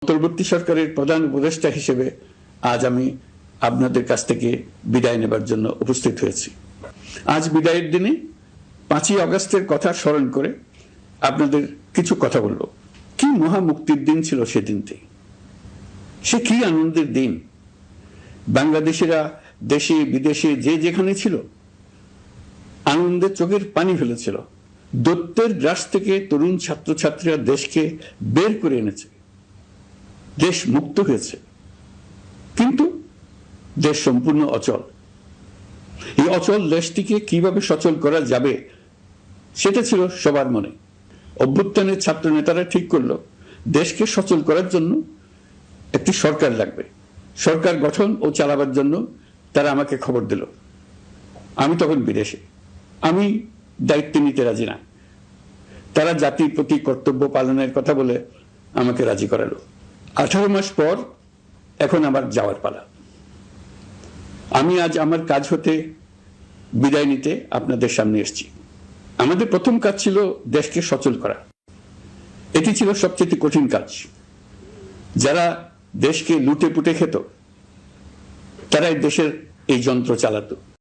অন্তর্বর্তী সরকারের প্রধান উপদেষ্টা হিসেবে আজ আমি আপনাদের কাছ থেকে বিদায় নেবার জন্য উপস্থিত হয়েছি। আজ বিদায়ের দিনে 5ই আগস্টের কথা স্মরণ করে আপনাদের কিছু কথা বলবো। কি মহা মুক্তির দিন ছিল সেদিনটি, সে কি আনন্দের দিন। বাংলাদেশিরা দেশে বিদেশে যে যেখানে ছিল আনন্দে চোখের পানি ফেলেছিল। দৈত্যের গ্রাস থেকে তরুণ ছাত্রছাত্রীরা দেশকে বের করে এনেছে, দেশ মুক্ত হয়েছে। কিন্তু দেশ সম্পূর্ণ অচল। এই অচল দেশটিকে কিভাবে সচল করা যাবে সেটা ছিল সবার মনে। অভ্যুত্থানের ছাত্র নেতারা ঠিক করলো দেশকে সচল করার জন্য একটি সরকার লাগবে। সরকার গঠন ও চালাবার জন্য তারা আমাকে খবর দিল। আমি তখন বিদেশে, আমি দায়িত্ব নিতে রাজি না। তারা জাতির প্রতি কর্তব্য পালনের কথা বলে আমাকে রাজি করালো। 18 মাস পর এখন আমার যাওয়ার পালা। আমি আজ আমার কাজ হতে বিদায় নিতে আপনাদের সামনে এসেছি। আমাদের প্রথম কাজ ছিল দেশকে সচল করা। এটি ছিল সবচেয়ে কঠিন কাজ। যারা দেশকে লুটে পুটে খেত তারাই দেশের এই যন্ত্র চালাতো।